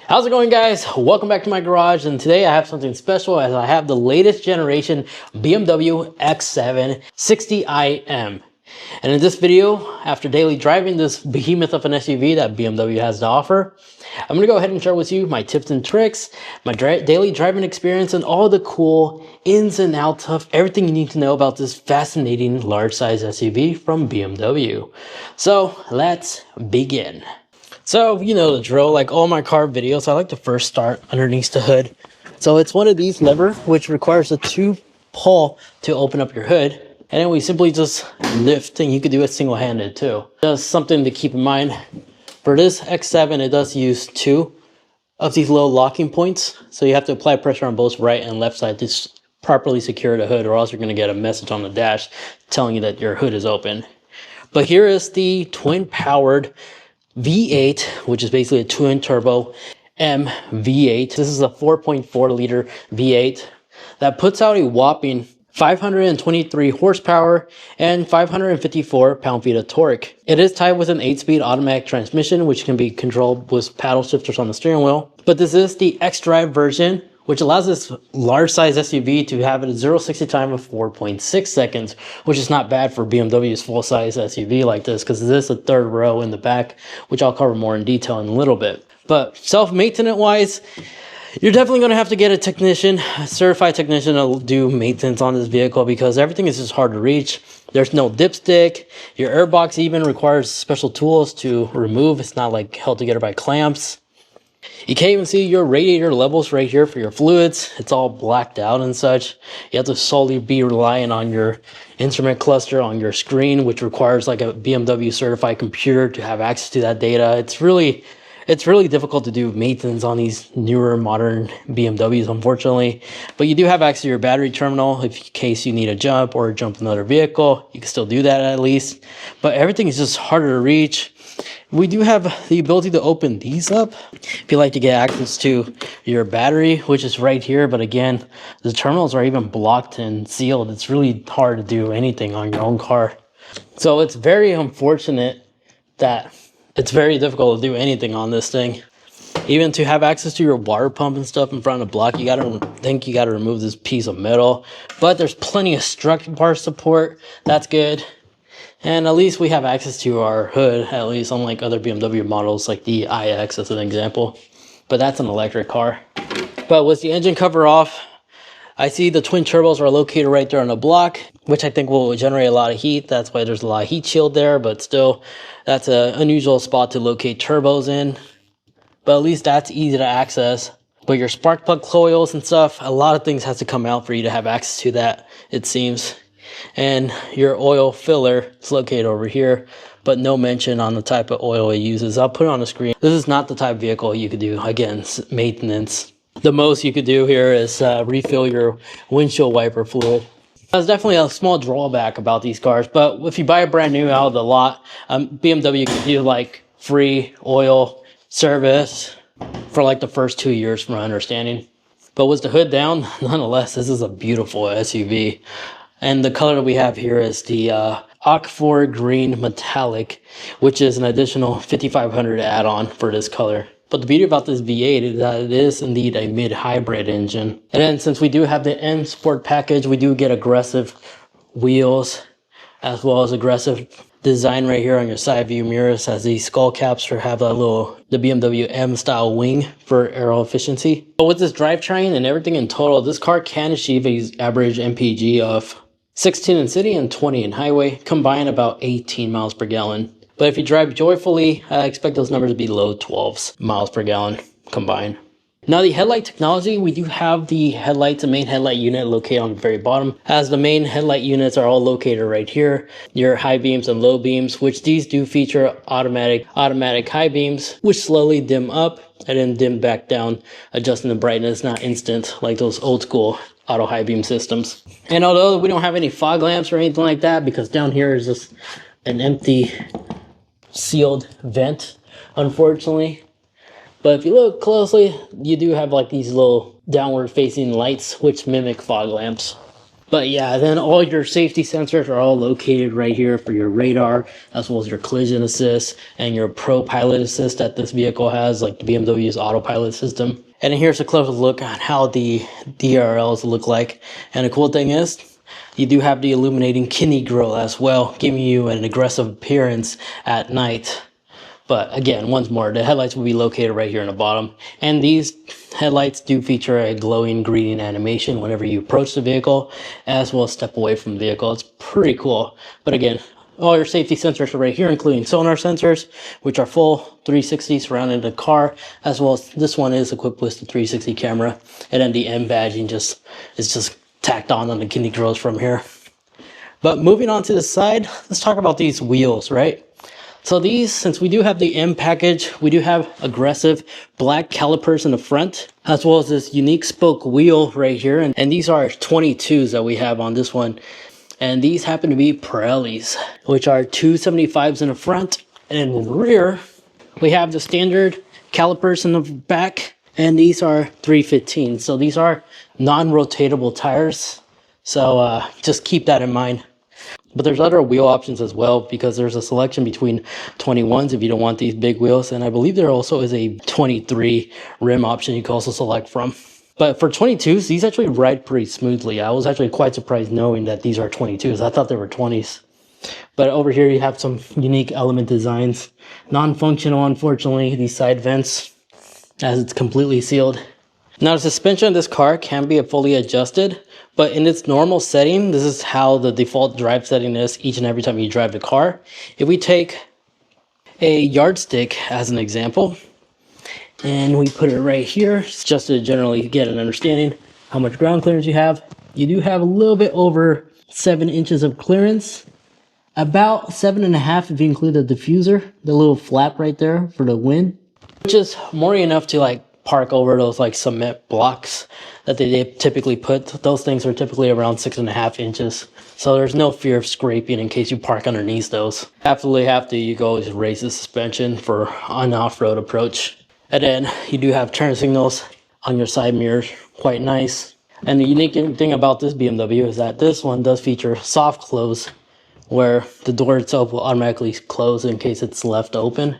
How's it going, guys? Welcome back to my garage, and today I have something special as I have the latest generation BMW X7 60i. And in this video, after daily driving this behemoth of an SUV that BMW has to offer, I'm going to go ahead and share with you my tips and tricks, my daily driving experience, and all the cool ins and outs of everything you need to know about this fascinating large size SUV from BMW. So let's begin. So, you know the drill, like all my car videos, I like to first start underneath the hood. So it's one of these levers, which requires a 2-pull to open up your hood. And then we simply just lift, and you could do it single-handed too. Just something to keep in mind. For this X7, it does use 2 of these little locking points. So you have to apply pressure on both right and left side to properly secure the hood, or else you're going to get a message on the dash telling you that your hood is open. But here is the twin-powered V8, which is basically a twin turbo M V8. This is a 4.4 liter V8 that puts out a whopping 523 horsepower and 554 pound-feet of torque. It is tied with an 8-speed automatic transmission, which can be controlled with paddle shifters on the steering wheel. But this is the X-Drive version, which allows this large size SUV to have a 0-60 time of 4.6 seconds, which is not bad for BMW's full size SUV like this, because this is a third row in the back, which I'll cover more in detail in a little bit. But self-maintenance wise, you're definitely going to have to get a certified technician to do maintenance on this vehicle, because everything is just hard to reach. There's no dipstick. Your airbox even requires special tools to remove. It's not like held together by clamps. You can't even see your radiator levels right here for your fluids. It's all blacked out and such. You have to solely be relying on your instrument cluster on your screen, which requires like a BMW certified computer to have access to that data. It's really difficult to do maintenance on these newer modern BMWs, unfortunately. But you do have access to your battery terminal in case you need a jump or jump another vehicle. You can still do that at least. But everything is just harder to reach. We do have the ability to open these up if you like to get access to your battery, which is right here. But again, the terminals are even blocked and sealed. It's really hard to do anything on your own car. So it's very unfortunate that it's very difficult to do anything on this thing. Even to have access to your water pump and stuff in front of the block, you gotta remove this piece of metal. But there's plenty of structure bar support. That's good. And at least we have access to our hood, at least unlike other BMW models like the iX as an example. But that's an electric car. But with the engine cover off, I see the twin turbos are located right there on the block, which I think will generate a lot of heat. That's why there's a lot of heat shield there, but still, that's an unusual spot to locate turbos in. But at least that's easy to access. But your spark plug coils and stuff, a lot of things has to come out for you to have access to that, it seems. And your oil filler is located over here, but no mention on the type of oil it uses. I'll put it on the screen. This is not the type of vehicle you could do, again, maintenance. The most you could do here is refill your windshield wiper fluid. That's definitely a small drawback about these cars, but if you buy a brand new out of the lot, BMW gives you like free oil service for like the first 2 years from my understanding. But with the hood down, nonetheless, this is a beautiful SUV. And the color that we have here is the Aquaphor Green Metallic, which is an additional $5,500 add-on for this color. But the beauty about this V8 is that it is indeed a mid-hybrid engine. And then since we do have the M Sport package, we do get aggressive wheels as well as aggressive design right here on your side view mirrors, as these skull caps have the BMW M style wing for aero efficiency. But with this drivetrain and everything in total, this car can achieve an average MPG of 16 in city and 20 in highway, combined about 18 miles per gallon. But if you drive joyfully, I expect those numbers to be low 12s miles per gallon combined. Now the headlight technology, we do have the headlights, the main headlight unit located on the very bottom, as the main headlight units are all located right here. Your high beams and low beams, which these do feature automatic high beams, which slowly dim up and then dim back down, adjusting the brightness, not instant like those old school auto high beam systems. And although we don't have any fog lamps or anything like that, because down here is just an empty sealed vent, unfortunately. But if you look closely, you do have like these little downward facing lights which mimic fog lamps. But yeah, then all your safety sensors are all located right here for your radar, as well as your collision assist and your pro pilot assist that this vehicle has, like the BMW's autopilot system. And here's a closer look at how the DRLs look like. And the cool thing is, you do have the illuminating kidney grille as well, giving you an aggressive appearance at night. But again, once more, the headlights will be located right here in the bottom. And these headlights do feature a glowing green animation whenever you approach the vehicle, as well as step away from the vehicle. It's pretty cool. But again, all your safety sensors are right here, including sonar sensors, which are full 360 surrounding the car, as well as this one is equipped with the 360 camera. And then the M badging is just tacked on the kidney grills from here. But moving on to the side, let's talk about these wheels, right? So these, since we do have the M package, we do have aggressive black calipers in the front, as well as this unique spoke wheel right here. And these are 22s that we have on this one. And these happen to be Pirellis, which are 275s in the front. And in the rear, we have the standard calipers in the back, and these are 315s. So these are non-rotatable tires. So just keep that in mind. But there's other wheel options as well, because there's a selection between 21s if you don't want these big wheels. And I believe there also is a 23 rim option you can also select from. But for 22s, these actually ride pretty smoothly. I was actually quite surprised knowing that these are 22s. I thought they were 20s. But over here you have some unique element designs. Non-functional, unfortunately, these side vents, as it's completely sealed. Now the suspension of this car can be fully adjusted, but in its normal setting, this is how the default drive setting is each and every time you drive the car. If we take a yardstick as an example, and we put it right here, just to generally get an understanding how much ground clearance you have. You do have a little bit over 7 inches of clearance, about 7.5 if you include the diffuser, the little flap right there for the wind, which is more than enough to like park over those like cement blocks that they typically put. Those things are typically around 6.5 inches. So there's no fear of scraping in case you park underneath those. Absolutely have to, you go always raise the suspension for an off-road approach. And then you do have turn signals on your side mirrors, quite nice. And the unique thing about this BMW is that this one does feature soft close, where the door itself will automatically close in case it's left open.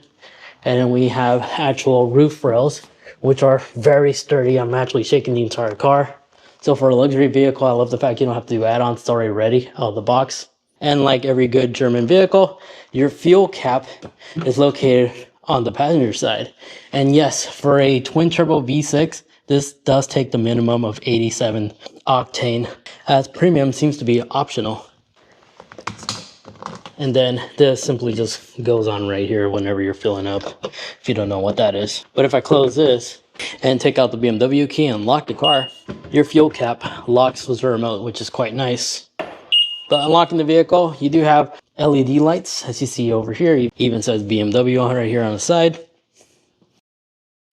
And then we have actual roof rails, which are very sturdy. I'm actually shaking the entire car. So for a luxury vehicle, I love the fact you don't have to do add-ons. It's already ready out of the box. And like every good German vehicle, your fuel cap is located on the passenger side. And yes, for a twin turbo V6, this does take the minimum of 87 octane, as premium seems to be optional. And then this simply just goes on right here whenever you're filling up, if you don't know what that is. But if I close this and take out the BMW key and lock the car, your fuel cap locks with the remote, which is quite nice. But unlocking the vehicle, you do have LED lights, as you see over here. It even says BMW on right here on the side.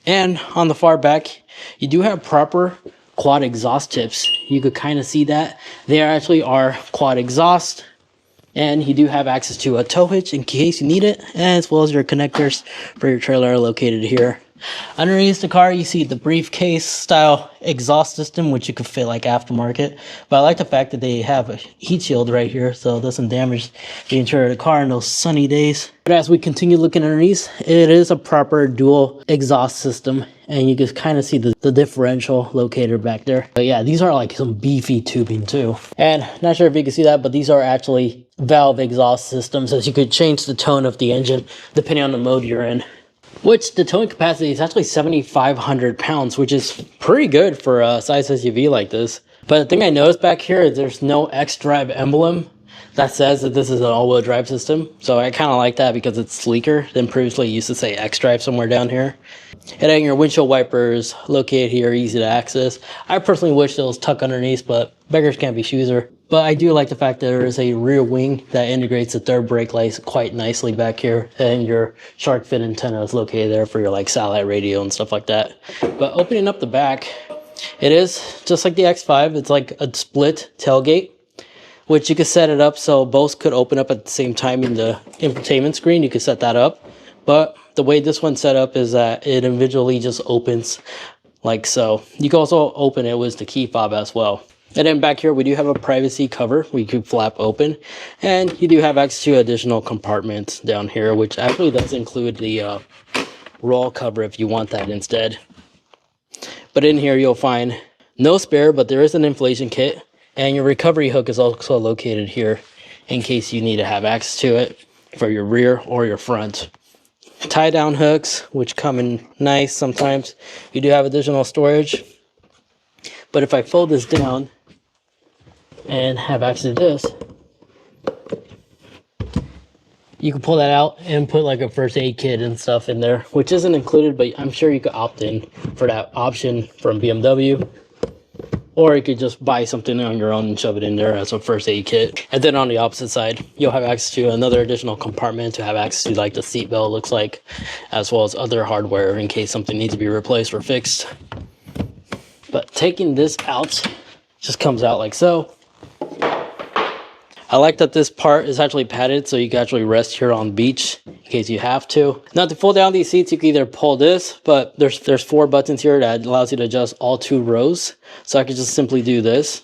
And on the far back, you do have proper quad exhaust tips. You could kind of see that. They actually are quad exhaust. And you do have access to a tow hitch in case you need it, as well as your connectors for your trailer are located here. Underneath the car, you see the briefcase style exhaust system, which you could fit like aftermarket. But I like the fact that they have a heat shield right here, so it doesn't damage the interior of the car in those sunny days. But as we continue looking underneath, it is a proper dual exhaust system, and you can kind of see the differential locator back there. But yeah, these are like some beefy tubing too. And not sure if you can see that, but these are actually valve exhaust systems, as you could change the tone of the engine depending on the mode you're in. Which the towing capacity is actually 7,500 pounds, which is pretty good for a size SUV like this. But the thing I noticed back here is there's no X-Drive emblem that says that this is an all-wheel drive system. So I kind of like that because it's sleeker than previously used to say X-Drive somewhere down here. And then your windshield wipers located here, easy to access. I personally wish those tuck underneath, but beggars can't be choosers. But I do like the fact that there is a rear wing that integrates the third brake lights quite nicely back here. And your shark fin antenna is located there for your like satellite radio and stuff like that. But opening up the back, it is just like the X5. It's like a split tailgate, which you could set it up so both could open up at the same time in the infotainment screen. You could set that up. But the way this one's set up is that it individually just opens like so. You can also open it with the key fob as well. And then back here, we do have a privacy cover we could flap open. And you do have access to additional compartments down here, which actually does include the roll cover if you want that instead. But in here, you'll find no spare, but there is an inflation kit. And your recovery hook is also located here in case you need to have access to it for your rear or your front. Tie down hooks, which come in nice sometimes. You do have additional storage. But if I fold this down and have access to this, you can pull that out and put like a first aid kit and stuff in there, which isn't included, but I'm sure you could opt in for that option from BMW. Or you could just buy something on your own and shove it in there as a first aid kit. And then on the opposite side, you'll have access to another additional compartment to have access to like the seat belt looks like, as well as other hardware in case something needs to be replaced or fixed. But taking this out, just comes out like so. I like that this part is actually padded so you can actually rest here on the beach in case you have to. Now to fold down these seats, you can either pull this, but there's 4 buttons here that allows you to adjust all 2 rows. So I could just simply do this.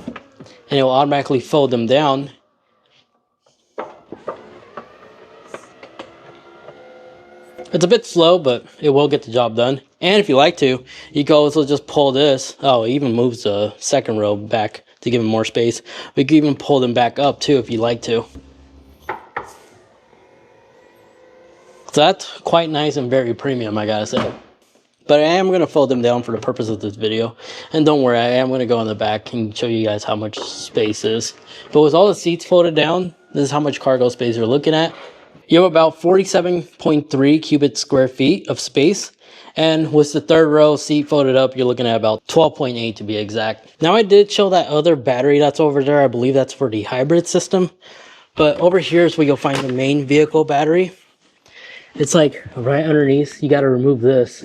And it will automatically fold them down. It's a bit slow, but it will get the job done. And if you like to, you can also just pull this. Oh, it even moves the second row back to give them more space. We can even pull them back up too if you like to. So that's quite nice and very premium, I gotta say. But I am going to fold them down for the purpose of this video. And don't worry, I am going to go in the back and show you guys how much space is. But with all the seats folded down, this is how much cargo space you're looking at. You have about 47.3 cubic square feet of space. And with the third row seat folded up, you're looking at about 12.8 to be exact. Now I did show that other battery that's over there. I believe that's for the hybrid system. But over here is where you'll find the main vehicle battery. It's like right underneath. You got to remove this.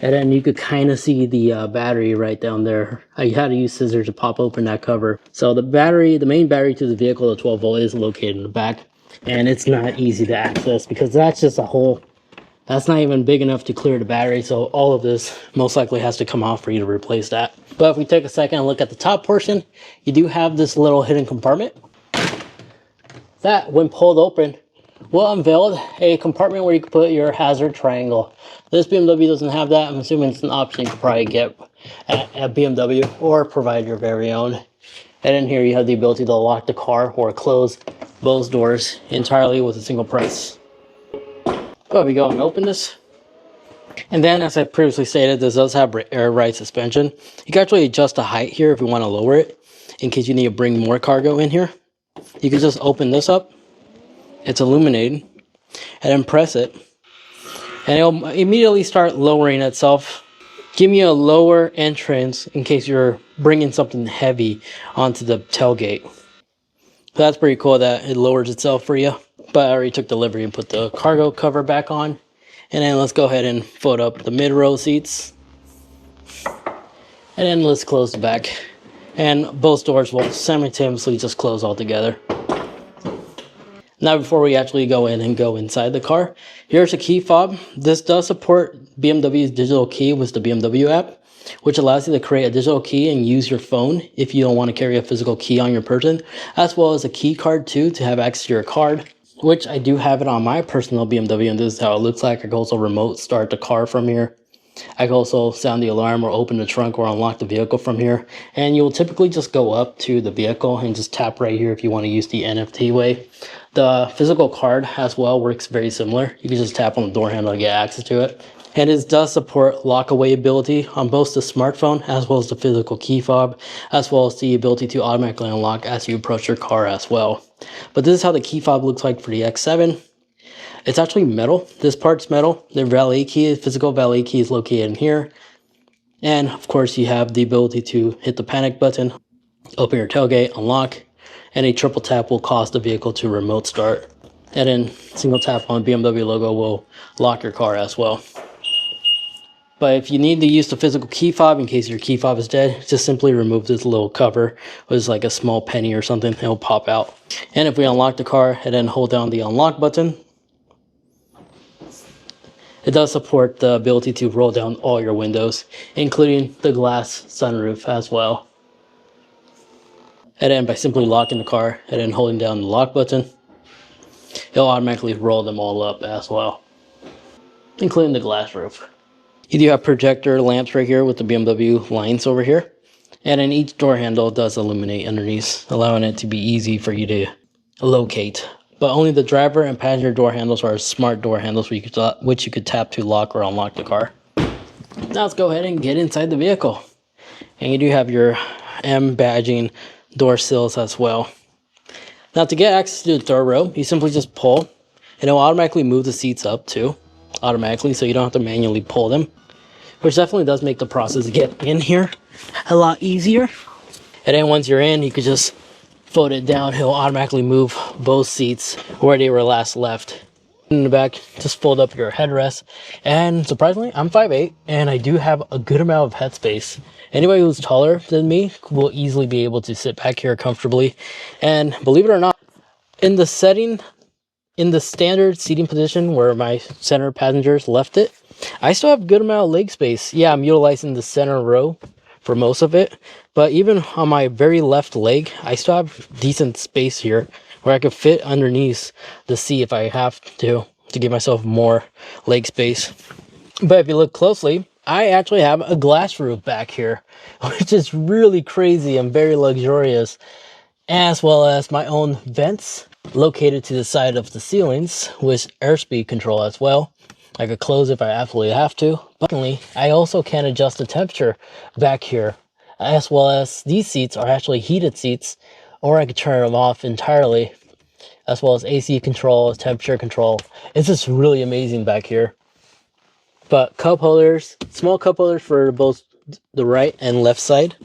And then you could kind of see the battery right down there. I had to use scissors to pop open that cover. So the main battery to the vehicle, the 12 volt, is located in the back. And it's not easy to access because that's just a hole. That's not even big enough to clear the battery. So all of this most likely has to come off for you to replace that. But if we take a second and look at the top portion, you do have this little hidden compartment. That, when pulled open, will unveil a compartment where you can put your hazard triangle. This BMW doesn't have that. I'm assuming it's an option you could probably get at BMW or provide your very own. And in here you have the ability to lock the car or close both doors entirely with a single press. So we go and open this. And then, as I previously stated, this does have air ride suspension. You can actually adjust the height here if you want to lower it in case you need to bring more cargo in here. You can just open this up. It's illuminated. And then press it. And it'll immediately start lowering itself. Give me a lower entrance in case you're bringing something heavy onto the tailgate. So that's pretty cool that it lowers itself for you. But I already took delivery and put the cargo cover back on. And then let's go ahead and fold up the mid-row seats. And then let's close the back. And both doors will simultaneously just close all together. Now before we actually go in and go inside the car, here's a key fob. This does support BMW's digital key with the BMW app, which allows you to create a digital key and use your phone if you don't want to carry a physical key on your person, as well as a key card too to have access to your card, which I do have it on my personal BMW, and this is how it looks like. I can also remote start the car from here. I can also sound the alarm or open the trunk or unlock the vehicle from here. And you'll typically just go up to the vehicle and just tap right here if you want to use the NFT way. The physical card as well works very similar. You can just tap on the door handle to get access to it. And it does support lock-away ability on both the smartphone as well as the physical key fob, as well as the ability to automatically unlock as you approach your car as well. But this is how the key fob looks like for the X7. It's actually metal. This part's metal. The valet key, physical valet key, is located in here. And of course, you have the ability to hit the panic button, open your tailgate, unlock, and a triple tap will cause the vehicle to remote start. And then single tap on BMW logo will lock your car as well. But if you need to use the physical key fob in case your key fob is dead, just simply remove this little cover, which is like a small penny or something. It'll pop out. And if we unlock the car and then hold down the unlock button, It does support the ability to roll down all your windows, including the glass sunroof as well. And then by simply locking the car and then holding down the lock button, it'll automatically roll them all up as well, including the glass roof. You do have projector lamps right here with the BMW lines over here. And then each door handle does illuminate underneath, allowing it to be easy for you to locate. But only the driver and passenger door handles are smart door handles which you could tap to lock or unlock the car. Now let's go ahead and get inside the vehicle. And you do have your M badging door sills as well. Now to get access to the third row, you simply just pull, and it'll automatically move the seats up too, automatically, so you don't have to manually pull them, which definitely does make the process to get in here a lot easier. And then once you're in, you could just fold it down. He'll automatically move both seats where they were last left. In the back, just fold up your headrest. And surprisingly, I'm 5'8", and I do have a good amount of headspace. Anybody who's taller than me will easily be able to sit back here comfortably. And believe it or not, in the standard seating position where my center passengers left it, I still have a good amount of leg space. Yeah, I'm utilizing the center row for most of it, but even on my very left leg, I still have decent space here where I could fit underneath the seat if I have to give myself more leg space. But if you look closely, I actually have a glass roof back here, which is really crazy and very luxurious, as well as my own vents located to the side of the ceilings with airspeed control as well. I could close if I absolutely have to. But I also can adjust the temperature back here, as well as these seats are actually heated seats, or I could turn them off entirely, as well as AC control, temperature control. It's just really amazing back here. But cup holders, small cup holders for both the right and left side,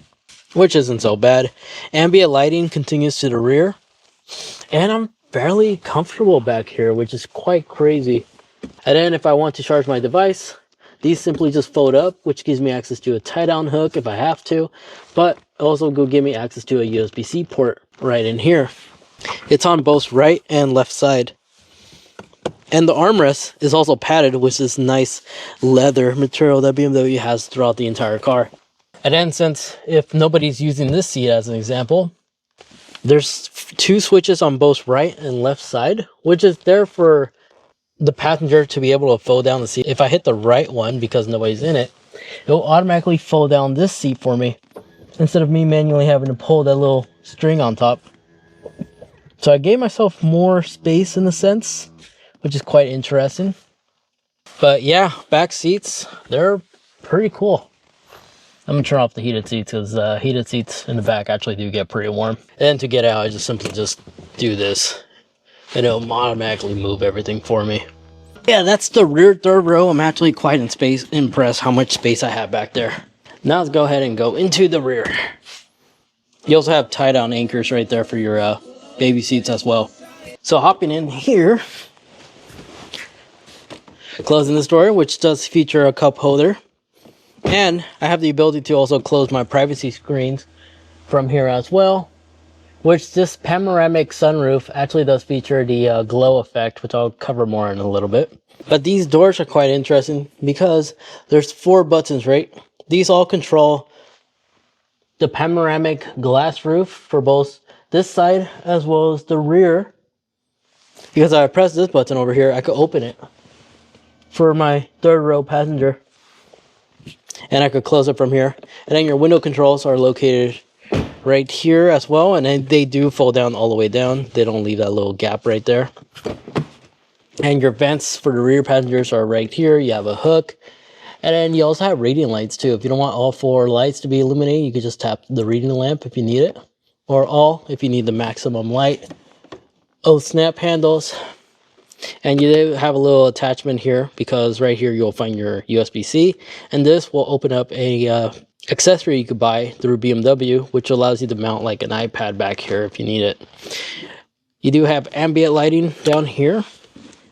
which isn't so bad. Ambient lighting continues to the rear, and I'm fairly comfortable back here, which is quite crazy. And then if I want to charge my device, these simply just fold up, which gives me access to a tie-down hook if I have to, but also will give me access to a USB-C port right in here. It's on both right and left side. And the armrest is also padded with this nice leather material that BMW has throughout the entire car. And then since if nobody's using this seat as an example, there's two switches on both right and left side, which is there for the passenger to be able to fold down the seat. If I hit the right one because nobody's in it, it'll automatically fold down this seat for me instead of me manually having to pull that little string on top. So I gave myself more space in a sense, which is quite interesting. But yeah, back seats, they're pretty cool. I'm gonna turn off the heated seats because heated seats in the back actually do get pretty warm. And to get out, I just simply just do this, and it'll automatically move everything for me. Yeah, that's the rear third row. I'm actually quite impressed how much space I have back there. Now let's go ahead and go into the rear. You also have tie-down anchors right there for your baby seats as well. So hopping in here, closing this door, which does feature a cup holder. And I have the ability to also close my privacy screens from here as well, which this panoramic sunroof actually does feature the glow effect, which I'll cover more in a little bit. But these doors are quite interesting because there's 4 buttons, right? These all control the panoramic glass roof for both this side as well as the rear. Because I press this button over here, I could open it for my third row passenger. And I could close it from here. And then your window controls are located right here as well, and then they do fold down all the way down. They don't leave that little gap right there. And your vents for the rear passengers are right here. You have a hook, and then you also have reading lights too. If you don't want all 4 lights to be illuminated, you could just tap the reading lamp if you need it, or all if you need the maximum light. Oh, snap handles. And you do have a little attachment here because right here you'll find your USB-C, and this will open up a accessory you could buy through BMW, which allows you to mount like an iPad back here if you need it. You do have ambient lighting down here,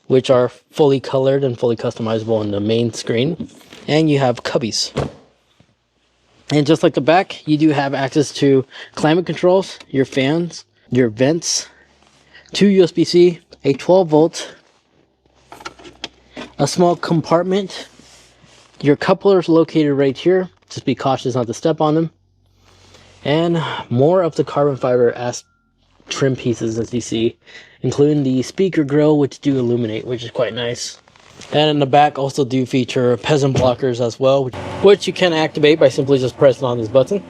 which are fully colored and fully customizable in the main screen, and you have cubbies. And just like the back, you do have access to climate controls, your fans, your vents, 2 USB-C, a 12 volt, a small compartment. Your couplers located right here. Just be cautious not to step on them. And more of the carbon fiber as trim pieces, as you see, including the speaker grill, which do illuminate, which is quite nice. And in the back also do feature peasant blockers as well, which you can activate by simply just pressing on this button.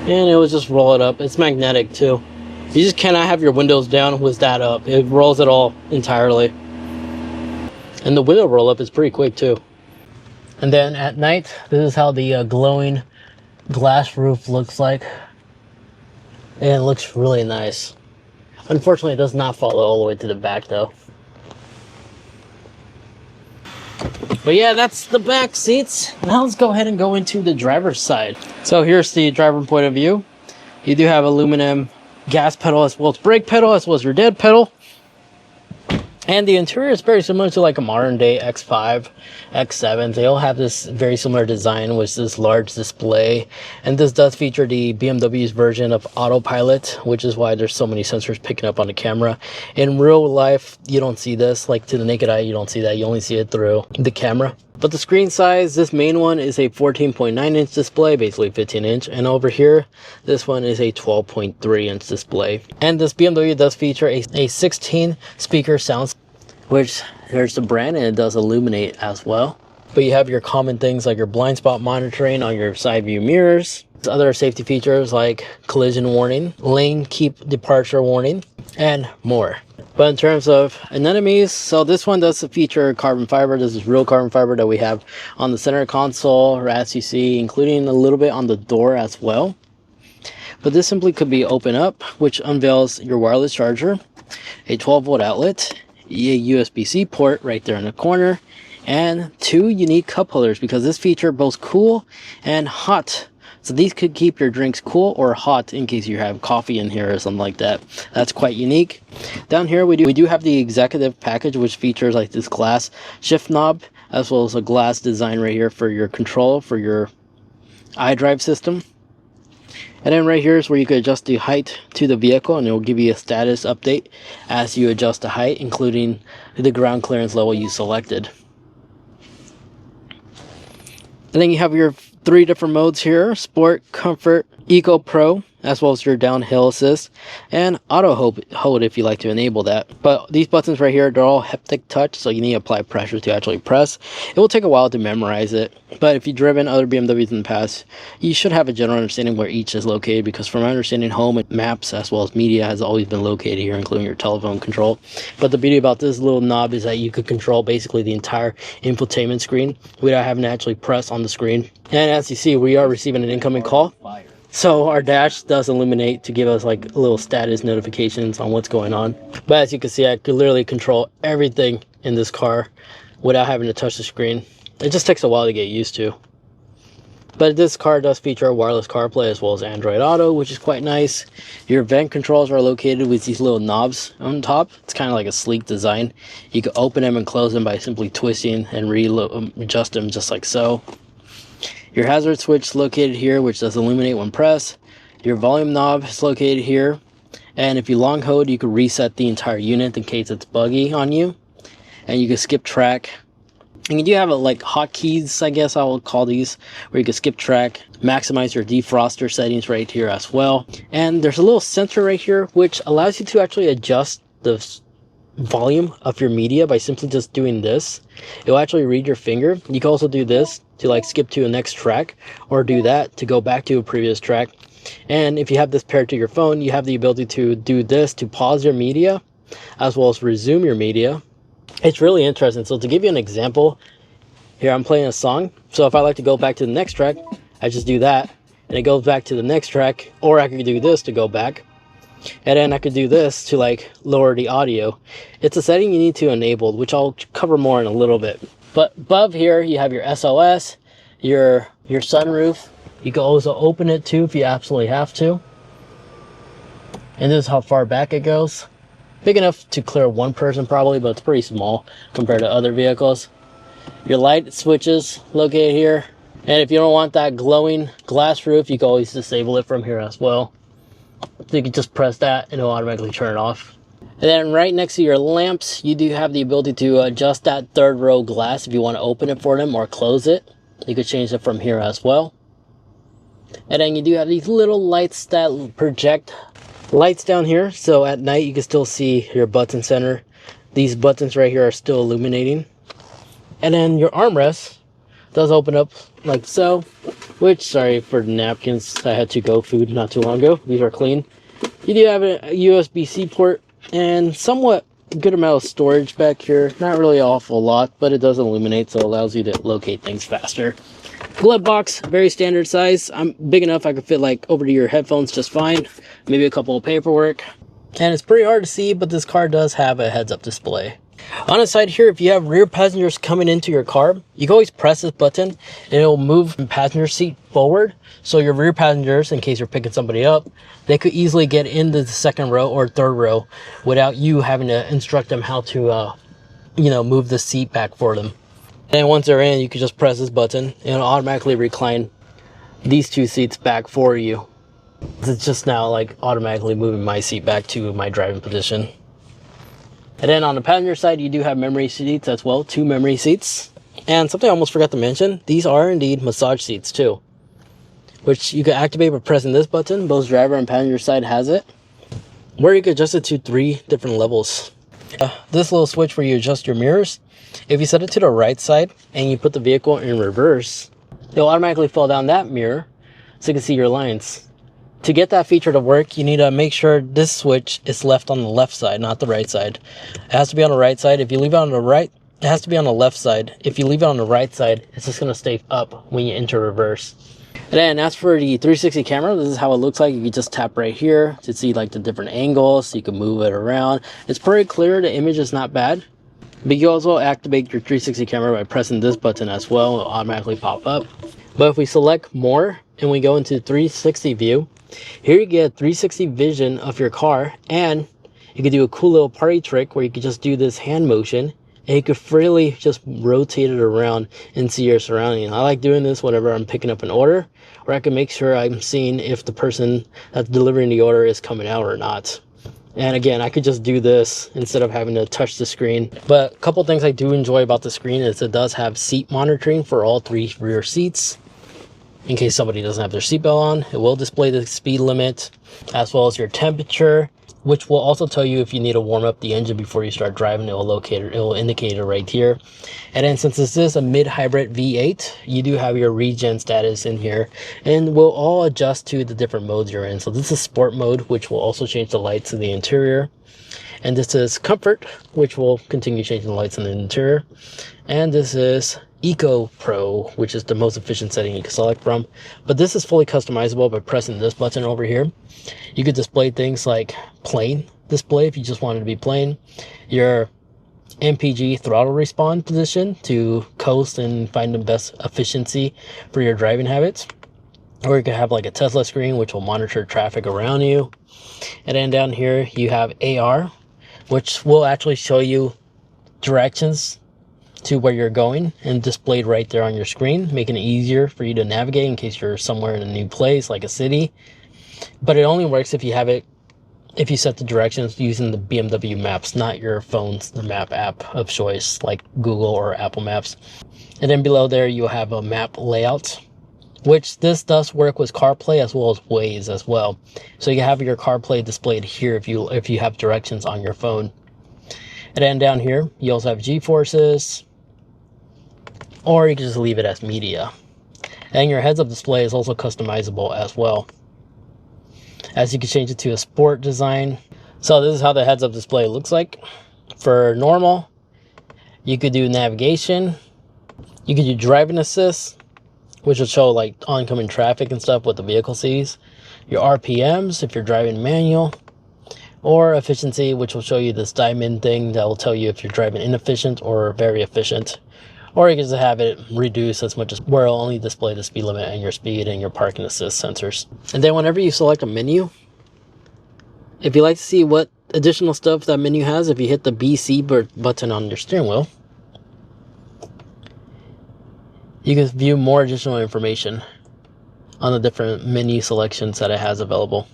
And it will just roll it up. It's magnetic too. You just cannot have your windows down with that up. It rolls it all entirely. And the window roll up is pretty quick too. And then at night, this is how the glowing glass roof looks like. And it looks really nice. Unfortunately, it does not follow all the way to the back though. But yeah, that's the back seats. Now let's go ahead and go into the driver's side. So here's the driver point of view. You do have aluminum gas pedal as well as brake pedal as well as your dead pedal. And the interior is very similar to like a modern day X5, X7. They all have this very similar design with this large display. And this does feature the BMW's version of autopilot, which is why there's so many sensors picking up on the camera. In real life, you don't see this. Like to the naked eye, you don't see that. You only see it through the camera. But the screen size, this main one is a 14.9-inch display, basically 15-inch. And over here, this one is a 12.3-inch display. And this BMW does feature a 16-speaker sound, which there's the brand, and it does illuminate as well. But you have your common things like your blind spot monitoring on your side view mirrors. Other safety features like collision warning, lane keep departure warning, and more. But in terms of anemones, so this one does feature carbon fiber. This is real carbon fiber that we have on the center console, or as you see, including a little bit on the door as well. But this simply could be open up, which unveils your wireless charger, a 12-volt outlet, a USB-C port right there in the corner, and two unique cup holders, because this feature both cool and hot. So these could keep your drinks cool or hot in case you have coffee in here or something like that. That's quite unique. Down here we do have the executive package, which features like this glass shift knob, as well as a glass design right here for your control for your iDrive system. And then right here is where you could adjust the height to the vehicle, and it will give you a status update as you adjust the height, including the ground clearance level you selected. And then you have your 3 different modes here: Sport, Comfort, Eco Pro, as well as your downhill assist, and auto hold if you like to enable that. But these buttons right here, they're all haptic touch, so you need to apply pressure to actually press. It will take a while to memorize it, but if you've driven other BMWs in the past, you should have a general understanding where each is located, because from my understanding, home and maps as well as media has always been located here, including your telephone control. But the beauty about this little knob is that you could control basically the entire infotainment screen without having to actually press on the screen. And as you see, we are receiving an incoming call. So our dash does illuminate to give us like little status notifications on what's going on. But as you can see, I could literally control everything in this car without having to touch the screen. It just takes a while to get used to. But this car does feature wireless CarPlay as well as Android Auto, which is quite nice. Your vent controls are located with these little knobs on top. It's kind of like a sleek design. You can open them and close them by simply twisting and adjust them just like so. Your hazard switch is located here, which does illuminate when pressed. Your volume knob is located here. And if you long hold, you can reset the entire unit in case it's buggy on you. And you can skip track. And you do have like hotkeys, I guess I will call these, where you can skip track, maximize your defroster settings right here as well. And there's a little sensor right here, which allows you to actually adjust the volume of your media by simply just doing this. It will actually read your finger. You can also do this to like skip to a next track, or do that to go back to a previous track. And if you have this paired to your phone, you have the ability to do this to pause your media as well as resume your media. It's really interesting. So to give you an example, here I'm playing a song. So if I like to go back to the next track, I just do that and it goes back to the next track. Or I could do this to go back, and then I could do this to like lower the audio. It's a setting you need to enable, which I'll cover more in a little bit. But above here you have your SOS, your sunroof. You can also open it too if you absolutely have to. And this is how far back it goes. Big enough to clear one person probably, but it's pretty small compared to other vehicles. Your light switches located here. And if you don't want that glowing glass roof, you can always disable it from here as well. So you can just press that and it'll automatically turn it off. And then right next to your lamps, you do have the ability to adjust that third row glass if you want to open it for them or close it. You could change it from here as well. And then you do have these little lights that project lights down here. So at night you can still see your button center. These buttons right here are still illuminating. And then your armrest does open up like so. Which, sorry for the napkins, I had to-go food not too long ago. These are clean. You do have a USB-C port and somewhat good amount of storage back here. Not really an awful lot, but it does illuminate, so it allows you to locate things faster. Glove box, very standard size. I'm big enough I could fit like over to your headphones just fine. Maybe a couple of paperwork. And it's pretty hard to see, but this car does have a heads-up display. On the side here, if you have rear passengers coming into your car, you can always press this button and it will move the passenger seat forward. So your rear passengers, in case you're picking somebody up, they could easily get into the second row or third row without you having to instruct them how to, move the seat back for them. And once they're in, you can just press this button and it'll automatically recline these two seats back for you. It's just now like automatically moving my seat back to my driving position. And then on the passenger side, you do have memory seats as well, 2 memory seats. And something I almost forgot to mention, these are indeed massage seats too, which you can activate by pressing this button. Both driver and passenger side has it, where you can adjust it to 3 different levels. This little switch where you adjust your mirrors, if you set it to the right side and you put the vehicle in reverse, it'll automatically fall down that mirror so you can see your lines. To get that feature to work, you need to make sure this switch is left on the left side, not the right side. It has to be on the right side. If you leave it on the right, it has to be on the left side. If you leave it on the right side, it's just going to stay up when you enter reverse. And then as for the 360 camera, this is how it looks like. You can just tap right here to see like the different angles. So you can move it around. It's pretty clear. The image is not bad. But you also activate your 360 camera by pressing this button as well. It'll automatically pop up. But if we select more and we go into 360 view, here you get 360 vision of your car, and you can do a cool little party trick where you can just do this hand motion and you can freely just rotate it around and see your surroundings. I like doing this whenever I'm picking up an order, where I can make sure I'm seeing if the person that's delivering the order is coming out or not. And again, I could just do this instead of having to touch the screen. But a couple things I do enjoy about the screen is it does have seat monitoring for all 3 rear seats. In case somebody doesn't have their seatbelt on, it will display the speed limit as well as your temperature, which will also tell you if you need to warm up the engine before you start driving. It will indicate it right here. And then since this is a mid-hybrid V8, you do have your regen status in here, and will all adjust to the different modes you're in. So this is sport mode, which will also change the lights in the interior. And this is comfort, which will continue changing the lights in the interior. And this is Eco Pro, which is the most efficient setting you can select from. But this is fully customizable by pressing this button over here. You could display things like plain display if you just wanted to be plain, your MPG throttle response position to coast and find the best efficiency for your driving habits. Or you could have like a Tesla screen, which will monitor traffic around you. And then down here you have AR, which will actually show you directions to where you're going and displayed right there on your screen, making it easier for you to navigate in case you're somewhere in a new place like a city. But it only works if you have it, if you set the directions using the BMW Maps, not your phone's the map app of choice like Google or Apple Maps. And then below there you'll have a map layout, which this does work with CarPlay as well as Waze as well. So you have your CarPlay displayed here if you have directions on your phone. And then down here you also have G-forces, or you can just leave it as media. And your heads-up display is also customizable as well, as you can change it to a sport design. So this is how the heads-up display looks like. For normal, you could do navigation, you could do driving assist, which will show like oncoming traffic and stuff, what the vehicle sees, your RPMs if you're driving manual, or efficiency, which will show you this diamond thing that will tell you if you're driving inefficient or very efficient. Or you can just have it reduce as much as where it'll only display the speed limit and your speed and your parking assist sensors. And then whenever you select a menu, if you like to see what additional stuff that menu has, if you hit the BC button on your steering wheel, you can view more additional information on the different menu selections that it has available.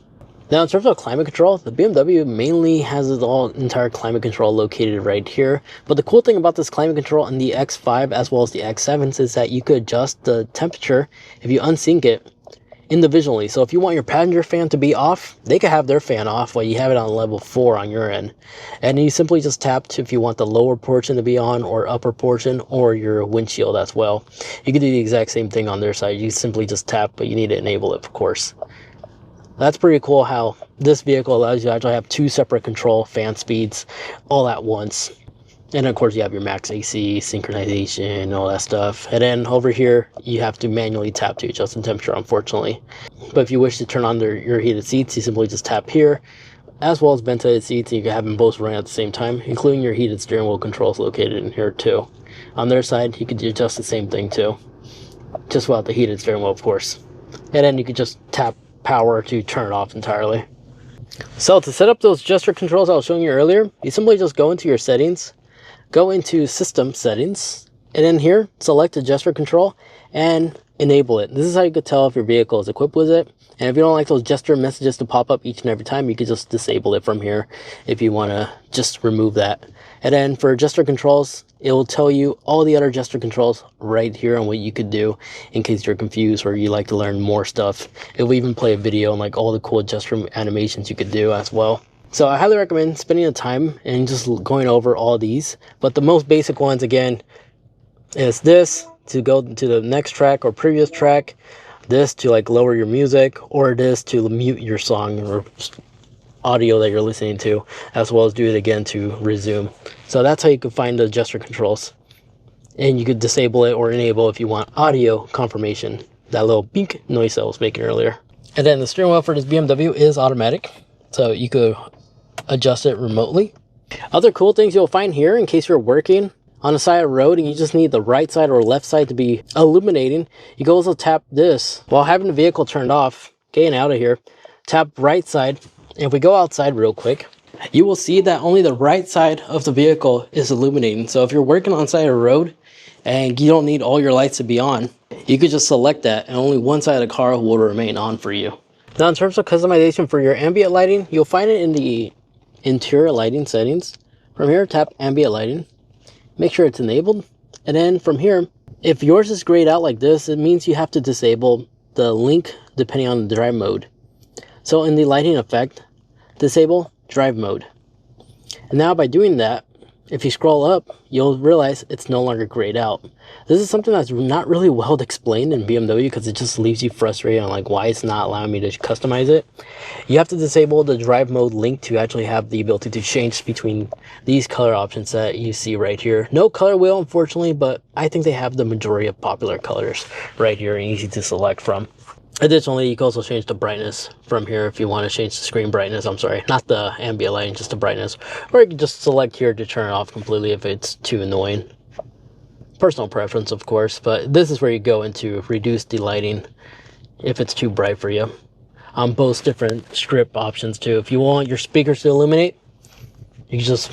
Now in terms of climate control, the BMW mainly has its entire climate control located right here. But the cool thing about this climate control in the X5 as well as the X7s is that you could adjust the temperature if you unsync it individually. So if you want your passenger fan to be off, they could have their fan off while you have it on level 4 on your end. And you simply just tap to if you want the lower portion to be on, or upper portion, or your windshield as well. You can do the exact same thing on their side. You simply just tap, but you need to enable it, of course. That's pretty cool how this vehicle allows you to actually have 2 separate control fan speeds all at once. And of course you have your max AC, synchronization, all that stuff. And then over here, you have to manually tap to adjust the temperature, unfortunately. But if you wish to turn on your heated seats, you simply just tap here, as well as ventilated seats, and you can have them both running at the same time, including your heated steering wheel controls located in here too. On their side, you could adjust the same thing too, just without the heated steering wheel, of course. And then you could just tap power to turn it off entirely. So to set up those gesture controls I was showing you earlier, you simply just go into your settings, go into system settings, and in here select the gesture control and enable it. This is how you could tell if your vehicle is equipped with it. And if you don't like those gesture messages to pop up each and every time, you could just disable it from here if you want to just remove that. And then for gesture controls, it will tell you all the other gesture controls right here on what you could do in case you're confused or you like to learn more stuff. It will even play a video on like all the cool gesture animations you could do as well. So I highly recommend spending the time and just going over all these. But the most basic ones, again, is this to go to the next track or previous track, this to like lower your music, or this to mute your song or audio that you're listening to, as well as do it again to resume. So that's how you can find the gesture controls. And you could disable it or enable if you want audio confirmation, that little beep noise I was making earlier. And then the steering wheel for this BMW is automatic, so you could adjust it remotely. Other cool things you'll find here, in case you're working on the side of the road and you just need the right side or left side to be illuminating, you can also tap this while having the vehicle turned off, getting out of here, tap right side. And if we go outside real quick, you will see that only the right side of the vehicle is illuminating. So if you're working on the side of the road and you don't need all your lights to be on, you could just select that and only one side of the car will remain on for you. Now in terms of customization for your ambient lighting, you'll find it in the interior lighting settings. From here, tap ambient lighting, make sure it's enabled, and then from here, if yours is grayed out like this, it means you have to disable the link depending on the drive mode. So in the lighting effect, disable drive mode. And now by doing that, if you scroll up, you'll realize it's no longer grayed out. This is something that's not really well explained in BMW because it just leaves you frustrated on like why it's not allowing me to customize it. You have to disable the drive mode link to actually have the ability to change between these color options that you see right here. No color wheel, unfortunately, but I think they have the majority of popular colors right here and easy to select from. Additionally, you can also change the brightness from here if you want to change the screen brightness. I'm sorry, not the ambient lighting, just the brightness. Or you can just select here to turn it off completely if it's too annoying. Personal preference, of course, but this is where you go into reduce the lighting if it's too bright for you. On both different strip options too. If you want your speakers to illuminate, you can just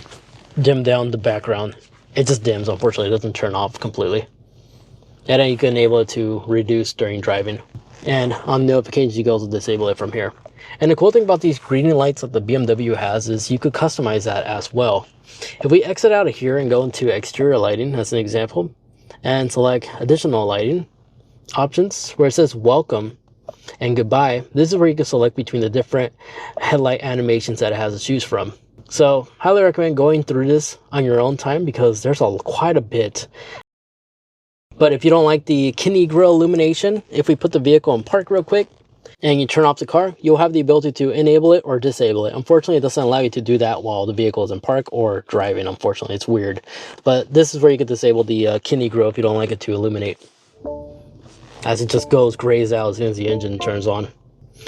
dim down the background. It just dims, unfortunately, it doesn't turn off completely. And then you can enable it to reduce during driving. And on notifications, you can also disable it from here. And the cool thing about these green lights that the BMW has is you could customize that as well. If we exit out of here and go into exterior lighting as an example, and select additional lighting options where it says welcome and goodbye, this is where you can select between the different headlight animations that it has to choose from. So highly recommend going through this on your own time because there's quite a bit. But if you don't like the kidney grille illumination, if we put the vehicle in park real quick and you turn off the car, you'll have the ability to enable it or disable it. Unfortunately, it doesn't allow you to do that while the vehicle is in park or driving. Unfortunately, it's weird. But this is where you can disable the kidney grille if you don't like it to illuminate, as it just grays out as soon as the engine turns on.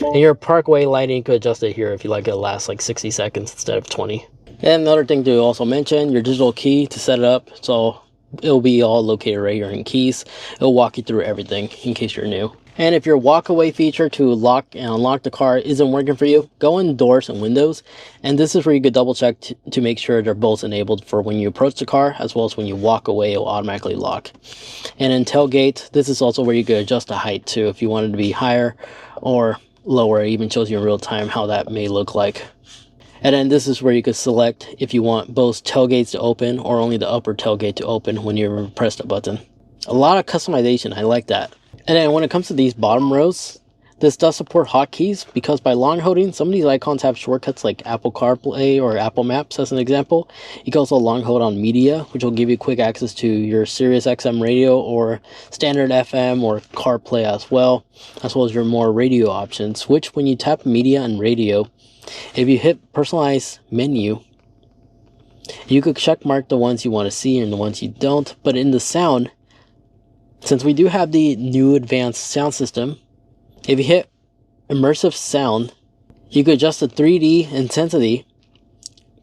And your parkway lighting, you could adjust it here if you like it to last like 60 seconds instead of 20. And another thing to also mention, your digital key to set it up. So it'll be all located right here in keys. It'll walk you through everything in case you're new. And if your walkaway feature to lock and unlock the car isn't working for you, go in doors and windows. And this is where you could double check to make sure they're both enabled for when you approach the car, as well as when you walk away, it will automatically lock. And in tailgate, this is also where you could adjust the height too, if you wanted to be higher or lower. It even shows you in real time how that may look like. And then this is where you could select if you want both tailgates to open or only the upper tailgate to open when you press the button. A lot of customization, I like that. And then when it comes to these bottom rows, this does support hotkeys because by long holding, some of these icons have shortcuts like Apple CarPlay or Apple Maps as an example. You can also long hold on media, which will give you quick access to your Sirius XM radio or standard FM or CarPlay as well as your more radio options, which when you tap media and radio, if you hit personalize menu, you could check mark the ones you want to see and the ones you don't. But in the sound, since we do have the new advanced sound system, if you hit immersive sound, you could adjust the 3D intensity,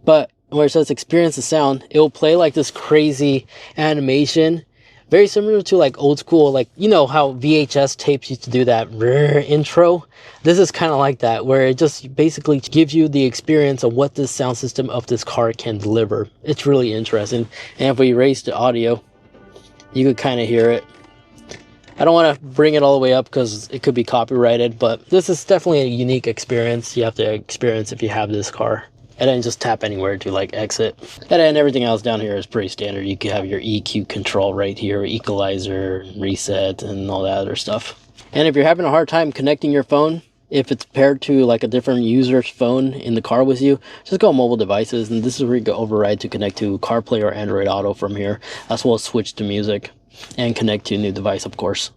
but where it says experience the sound, it will play like this crazy animation, very similar to like old school, like, you know how VHS tapes used to do that intro. This is kind of like that, where it just basically gives you the experience of what this sound system of this car can deliver. It's really interesting. And if we erase the audio, you could kind of hear it. I don't want to bring it all the way up because it could be copyrighted, but this is definitely a unique experience you have to experience if you have this car. And then just tap anywhere to like exit. And then everything else down here is pretty standard. You can have your EQ control right here, equalizer, reset, and all that other stuff. And if you're having a hard time connecting your phone, if it's paired to like a different user's phone in the car with you, just go mobile devices, and this is where you can override to connect to CarPlay or Android Auto from here, as well as switch to music and connect to a new device, of course.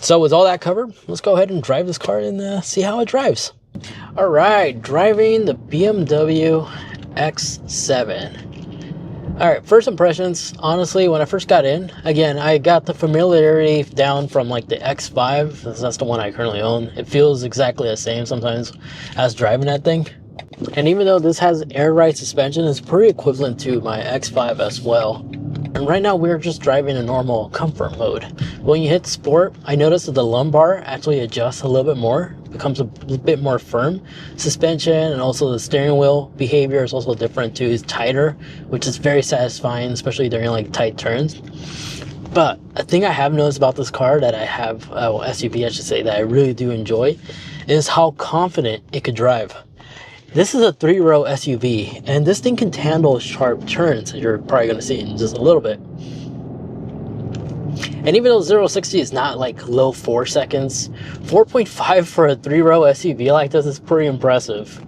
So with all that covered, let's go ahead and drive this car and see how it drives. All right, driving the BMW X7. All right, first impressions, honestly, when I first got in, again, I got the familiarity down from like the X5, that's the one I currently own. It feels exactly the same sometimes as driving that thing. And even though this has air ride suspension, it's pretty equivalent to my X5 as well. And right now we're just driving in normal comfort mode. When you hit sport, I noticed that the lumbar actually adjusts a little bit more, becomes a bit more firm. Suspension and also the steering wheel behavior is also different too. It's tighter, which is very satisfying, especially during like tight turns. But a thing I have noticed about this car that I have, SUV I should say, that I really do enjoy is how confident it could drive. This is a 3-row SUV, and this thing can handle sharp turns, as you're probably going to see in just a little bit. And even though 0-60 is not like low 4 seconds, 4.5 for a 3-row SUV like this is pretty impressive.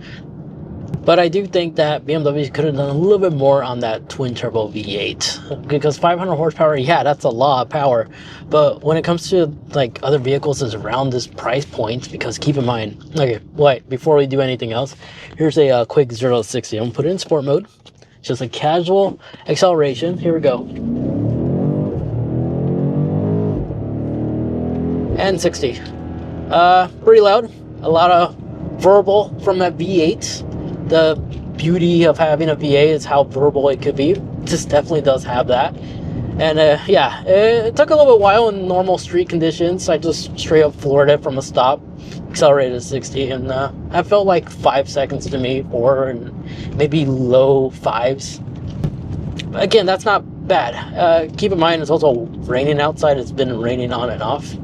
But I do think that BMW could have done a little bit more on that twin-turbo V8. Because 500 horsepower, yeah, that's a lot of power. But when it comes to like other vehicles that's around this price point, because keep in mind, okay, wait, before we do anything else, here's a quick 0-60. I'm going to put it in sport mode. Just a casual acceleration. Here we go. And 60. Pretty loud. A lot of verbal from that V8. The beauty of having a V8 is how verbal it could be. This definitely does have that. And yeah, it took a little bit while in normal street conditions. I just straight up floored it from a stop, accelerated to 60, and I felt like 5 seconds to me, 4, and maybe low 5s. But again, that's not bad. Keep in mind, it's also raining outside. It's been raining on and off.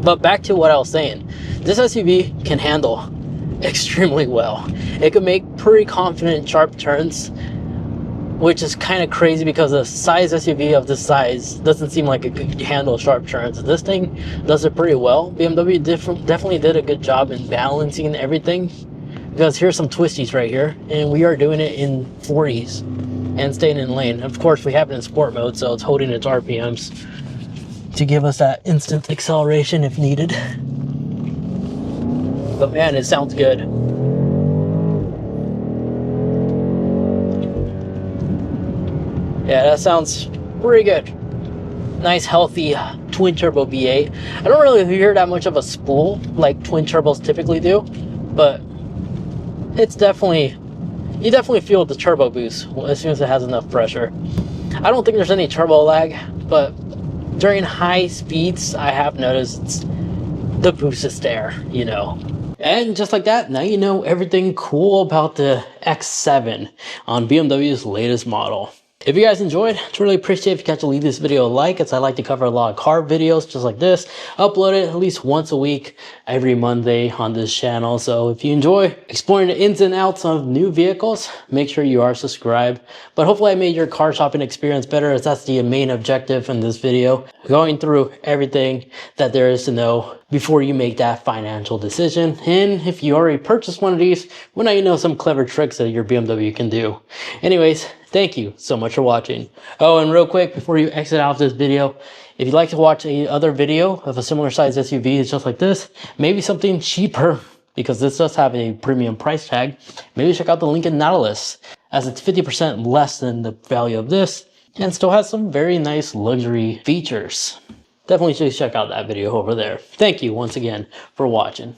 But back to what I was saying, this SUV can handle extremely well. It could make pretty confident sharp turns, which is kind of crazy because a size SUV of this size doesn't seem like it could handle sharp turns. This thing does it pretty well. BMW definitely did a good job in balancing everything, because here's some twisties right here, and we are doing it in 40s and staying in lane. Of course, we have it in sport mode, so it's holding its RPMs to give us that instant acceleration if needed. But man, it sounds good. Yeah, that sounds pretty good. Nice, healthy twin turbo V8. I don't really hear that much of a spool like twin turbos typically do, but it's definitely, you definitely feel the turbo boost as soon as it has enough pressure. I don't think there's any turbo lag, but during high speeds, I have noticed the boost is there, you know. And just like that, now you know everything cool about the X7 on BMW's latest model. If you guys enjoyed, I'd really appreciate if you guys would leave this video a like, as I like to cover a lot of car videos just like this. Upload it at least once a week, every Monday on this channel. So if you enjoy exploring the ins and outs of new vehicles, make sure you are subscribed. But hopefully I made your car shopping experience better, as that's the main objective in this video. Going through everything that there is to know before you make that financial decision. And if you already purchased one of these, well, now you know some clever tricks that your BMW can do. Anyways, thank you so much for watching. Oh, and real quick, before you exit out of this video, if you'd like to watch another video of a similar size SUV just like this, maybe something cheaper, because this does have a premium price tag, maybe check out the Lincoln Nautilus, as it's 50% less than the value of this, and still has some very nice luxury features. Definitely should check out that video over there. Thank you once again for watching.